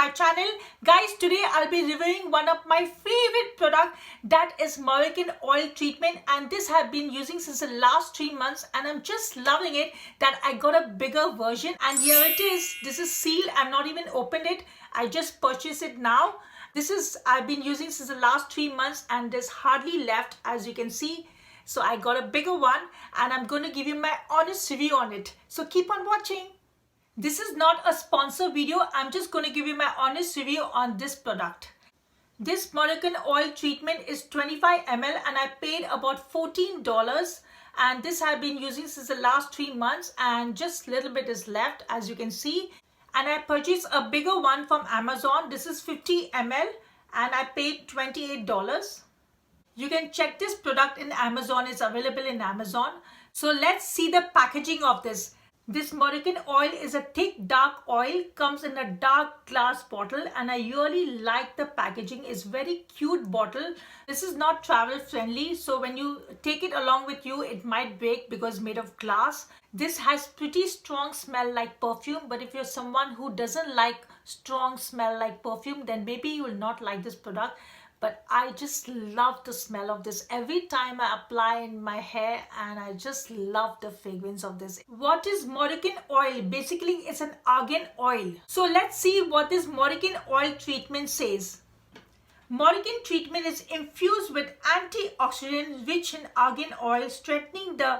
my channel. Guys, today I'll be reviewing one of my favorite product, that is Moroccan Oil Treatment, and this I've been using since the last 3 months and I'm just loving it that I got a bigger version and here it is. This is sealed. I've not even opened it. I just purchased it now. I've been using since the last 3 months and there's hardly left, as you can see. So I got a bigger one and I'm going to give you my honest review on it. So keep on watching. This is not a sponsor video. I'm just going to give you my honest review on this product. This Moroccan Oil Treatment is 25 ml and I paid about $14, and this I've been using since the last 3 months and just a little bit is left, as you can see. And I purchased a bigger one from Amazon. This is 50 ml and I paid $28. You can check this product in Amazon. It's available in Amazon. So let's see the packaging of this. This Moroccan oil is a thick dark oil, comes in a dark glass bottle, and I really like the packaging. It's very cute bottle. This is not travel friendly, so when you take it along with you it might break because it's made of glass. This has pretty strong smell like perfume, but if you're someone who doesn't like strong smell like perfume, then maybe you will not like this product. But I just love the smell of this every time I apply in my hair, and I just love the fragrance of this. What is Moroccan oil? Basically, it's an argan oil. So let's see what this Moroccan oil treatment says. Moroccan treatment is infused with antioxidant rich in argan oil, strengthening the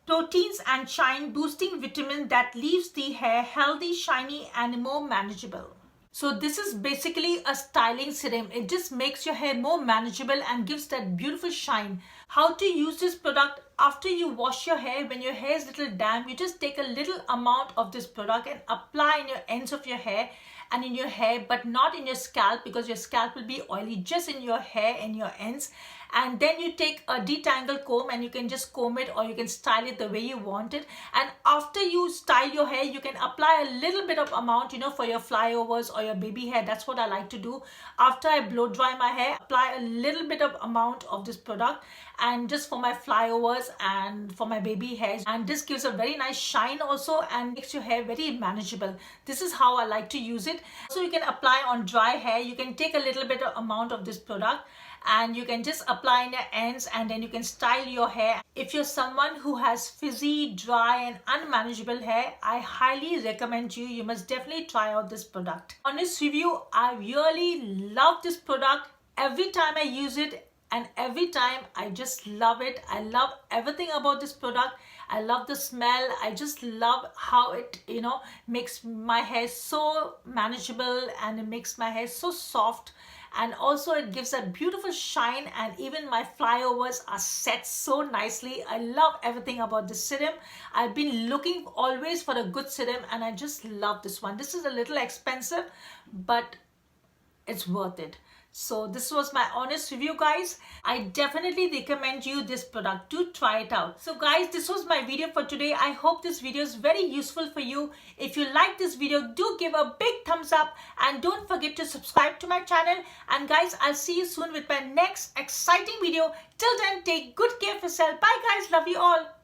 proteins and shine, boosting vitamin that leaves the hair healthy, shiny, and more manageable. So this is basically a styling serum. It just makes your hair more manageable and gives that beautiful shine. How to use this product? After you wash your hair, when your hair is a little damp, you just take a little amount of this product and apply in your ends of your hair and in your hair, but not in your scalp because your scalp will be oily, just in your hair and your ends. And then you take a detangle comb and you can just comb it, or you can style it the way you want it. And after you style your hair, you can apply a little bit of amount, for your flyovers or your baby hair. That's what I like to do. After I blow dry my hair, apply a little bit of amount of this product, and just for my flyovers and for my baby hairs. And this gives a very nice shine also and makes your hair very manageable. This is how I like to use it. So you can apply on dry hair. You can take a little bit of amount of this product and you can just apply in your ends, and then you can style your hair. If you're someone who has frizzy, dry and unmanageable hair, I highly recommend you must definitely try out this product. Honest review, I really love this product. Every time I use it and every time I just love it. I love everything about this product. I love the smell. I just love how it makes my hair so manageable, and it makes my hair so soft. And also it gives a beautiful shine, and even my flyovers are set so nicely. I love everything about this serum. I've been looking always for a good serum and I just love this one. This is a little expensive, but it's worth it. So this was my honest review, guys. I definitely recommend you this product. Do try it out. So guys, this was my video for today. I hope this video is very useful for you. If you like this video, do give a big thumbs up and don't forget to subscribe to my channel. And guys, I'll see you soon with my next exciting video. Till then, take good care of yourself. Bye guys. Love you all.